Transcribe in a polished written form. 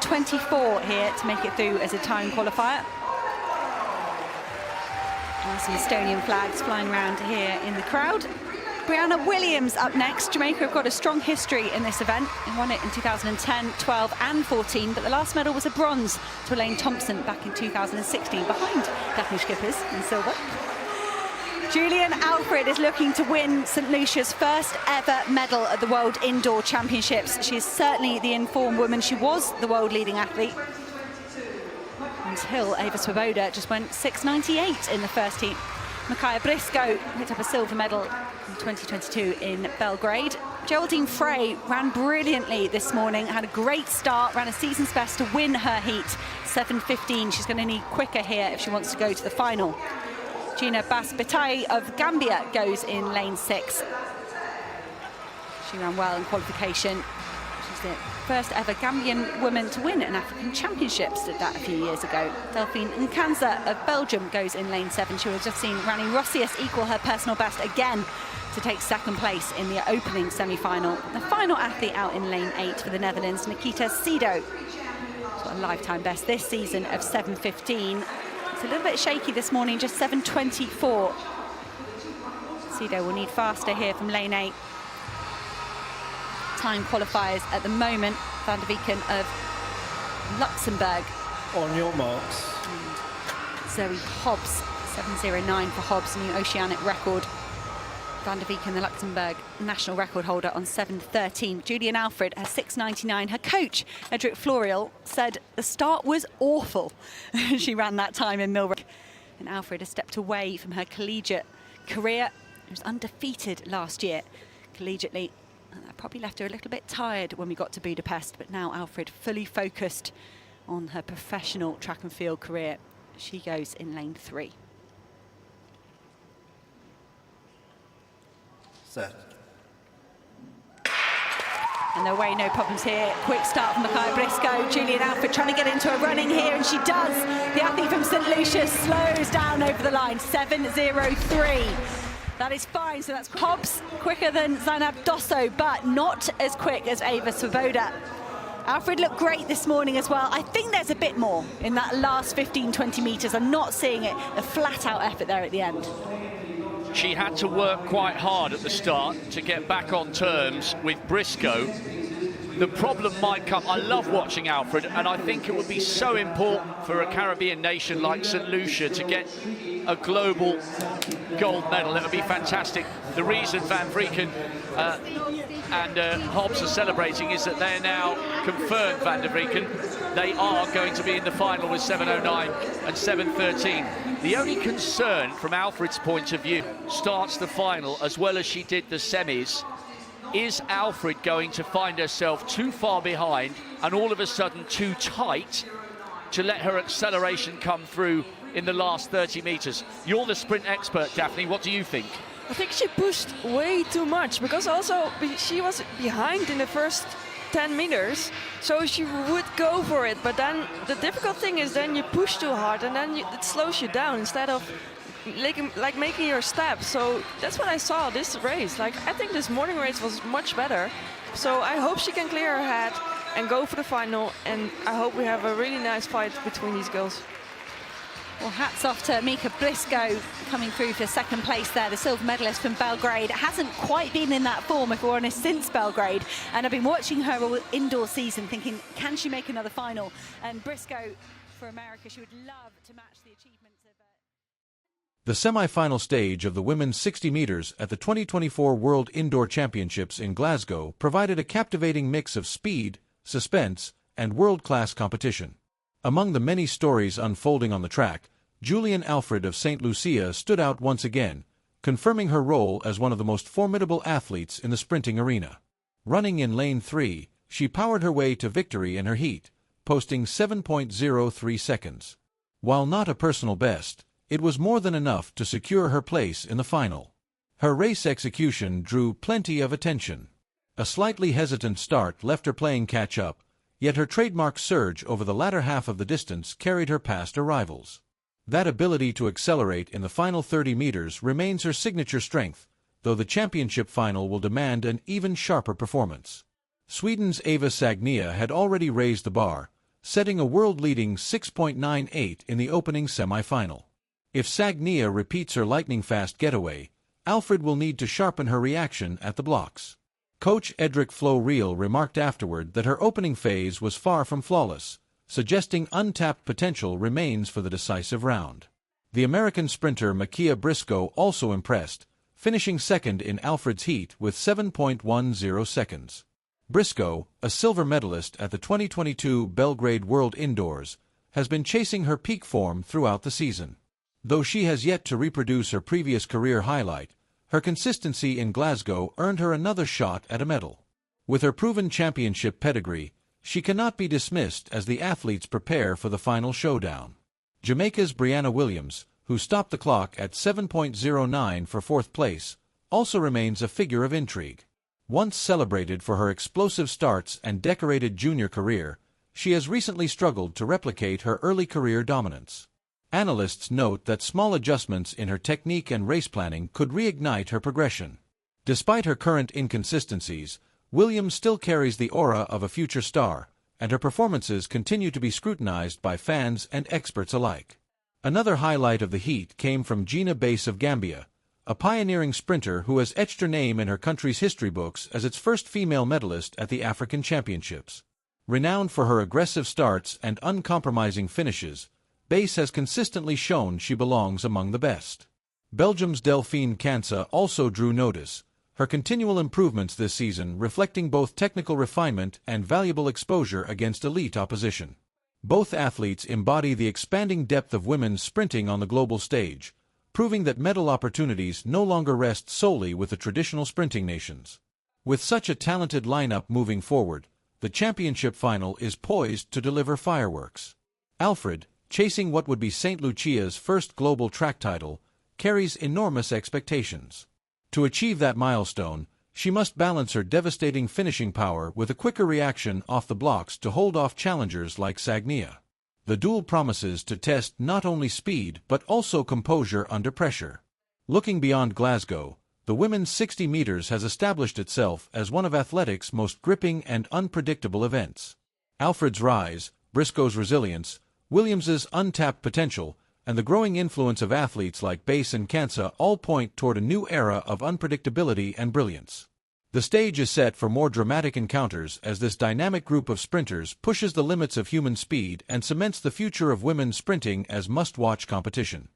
7:24 here to make it through as a time qualifier. And some Estonian flags flying around here in the crowd. Brianna Williams up next. Jamaica have got a strong history in this event. They won it in 2010, 12 and 14, but the last medal was a bronze to Elaine Thompson back in 2016, behind Daphne Schippers in silver. Julian Alfred is looking to win St. Lucia's first ever medal at the World Indoor Championships. She is certainly the informed woman. She was the world leading athlete until Ava Sagnia just went 6.98 in the first heat. Micaiah Briscoe picked up a silver medal in 2022 in Belgrade. Geraldine Frey ran brilliantly this morning, had a great start, ran a season's best to win her heat, 7:15. She's going to need quicker here if she wants to go to the final. Gina Bass-Bitai of Gambia goes in lane 6. She ran well in qualification. She's the first ever Gambian woman to win an African Championships, did that a few years ago. Delphine Nkanza of Belgium goes in lane 7. She would have just seen Rani Rossius equal her personal best again to take second place in the opening semi-final. The final athlete out in lane 8 for the Netherlands, Nikita Sido. She's got a lifetime best this season of 7:15. It's a little bit shaky this morning, just 7:24. Sido will need faster here from lane 8. Time qualifiers at the moment. Van der Vieken of Luxembourg. On your marks. And Zoe Hobbs, 7:09 for Hobbs, new oceanic record. Van der Vieken, the Luxembourg national record holder, on 7:13. Julian Alfred has 6:99. Her coach, Edric Floreal, said the start was awful. She ran that time in Millrock. And Alfred has stepped away from her collegiate career. She was undefeated last year collegiately. And that probably left her a little bit tired when we got to Budapest, but now Alfred fully focused on her professional track and field career. She goes in lane 3. Set. And no way, no problems here. Quick start from Micaiah Briscoe. Julian Alfred trying to get into a running here, and she does. The athlete from St. Lucia slows down over the line, 7:03. That is fine, so that's Hobbs quicker than Zainab Dosso, but not as quick as Ava Sagnia. Alfred looked great this morning as well. I think there's a bit more in that last 15-20 metres. I'm not seeing it, a flat-out effort there at the end. She had to work quite hard at the start to get back on terms with Briscoe. The problem might come. I love watching Alfred, and I think it would be so important for a Caribbean nation like St. Lucia to get a global gold medal. It would be fantastic. The reason Van Vrieken and Hobbs are celebrating is that they're now confirmed, Van der Vrieken. They are going to be in the final with 7:09 and 7:13. The only concern from Alfred's point of view, starts the final as well as she did the semis. Is Alfred going to find herself too far behind and all of a sudden too tight to let her acceleration come through in the last 30 metres? You're the sprint expert, Daphne. What do you think? I think she pushed way too much, because also she was behind in the first 10 meters, so she would go for it. But then the difficult thing is then you push too hard, and then it slows you down instead of like making your step. So that's what I saw this race. Like, I think this morning race was much better. So I hope she can clear her head and go for the final, and I hope we have a really nice fight between these girls. Well, hats off to Mika Briscoe coming through for second place there, the silver medalist from Belgrade. Hasn't quite been in that form, if we're honest, since Belgrade. And I've been watching her all indoor season thinking, can she make another final? And Briscoe, for America, she would love to match the achievements of... The semi-final stage of the women's 60 meters at the 2024 World Indoor Championships in Glasgow provided a captivating mix of speed, suspense, and world-class competition. Among the many stories unfolding on the track, Julian Alfred of St. Lucia stood out once again, confirming her role as one of the most formidable athletes in the sprinting arena. Running in lane 3, she powered her way to victory in her heat, posting 7.03 seconds. While not a personal best, it was more than enough to secure her place in the final. Her race execution drew plenty of attention. A slightly hesitant start left her playing catch-up, yet her trademark surge over the latter half of the distance carried her past her rivals. That ability to accelerate in the final 30 meters remains her signature strength, though the championship final will demand an even sharper performance. Sweden's Ava Sagnia had already raised the bar, setting a world-leading 6.98 in the opening semi-final. If Sagnia repeats her lightning-fast getaway, Alfred will need to sharpen her reaction at the blocks. Coach Edric Floreal remarked afterward that her opening phase was far from flawless, suggesting untapped potential remains for the decisive round. The American sprinter Makia Briscoe also impressed, finishing second in Alfred's heat with 7.10 seconds. Briscoe, a silver medalist at the 2022 Belgrade World Indoors, has been chasing her peak form throughout the season. Though she has yet to reproduce her previous career highlight, her consistency in Glasgow earned her another shot at a medal. With her proven championship pedigree, she cannot be dismissed as the athletes prepare for the final showdown. Jamaica's Brianna Williams, who stopped the clock at 7.09 for fourth place, also remains a figure of intrigue. Once celebrated for her explosive starts and decorated junior career, she has recently struggled to replicate her early career dominance. Analysts note that small adjustments in her technique and race planning could reignite her progression. Despite her current inconsistencies, Williams still carries the aura of a future star, and her performances continue to be scrutinized by fans and experts alike. Another highlight of the heat came from Gina Bass of Gambia, a pioneering sprinter who has etched her name in her country's history books as its first female medalist at the African Championships. Renowned for her aggressive starts and uncompromising finishes, Bass has consistently shown she belongs among the best. Belgium's Delphine Kansa also drew notice, her continual improvements this season reflecting both technical refinement and valuable exposure against elite opposition. Both athletes embody the expanding depth of women's sprinting on the global stage, proving that medal opportunities no longer rest solely with the traditional sprinting nations. With such a talented lineup moving forward, the championship final is poised to deliver fireworks. Alfred, chasing what would be St. Lucia's first global track title, carries enormous expectations. To achieve that milestone, she must balance her devastating finishing power with a quicker reaction off the blocks to hold off challengers like Sagnia. The duel promises to test not only speed but also composure under pressure. Looking beyond Glasgow, the women's 60 meters has established itself as one of athletics' most gripping and unpredictable events. Alfred's rise, Briscoe's resilience, Williams's untapped potential, and the growing influence of athletes like Bass and Kansa all point toward a new era of unpredictability and brilliance. The stage is set for more dramatic encounters as this dynamic group of sprinters pushes the limits of human speed and cements the future of women's sprinting as must-watch competition.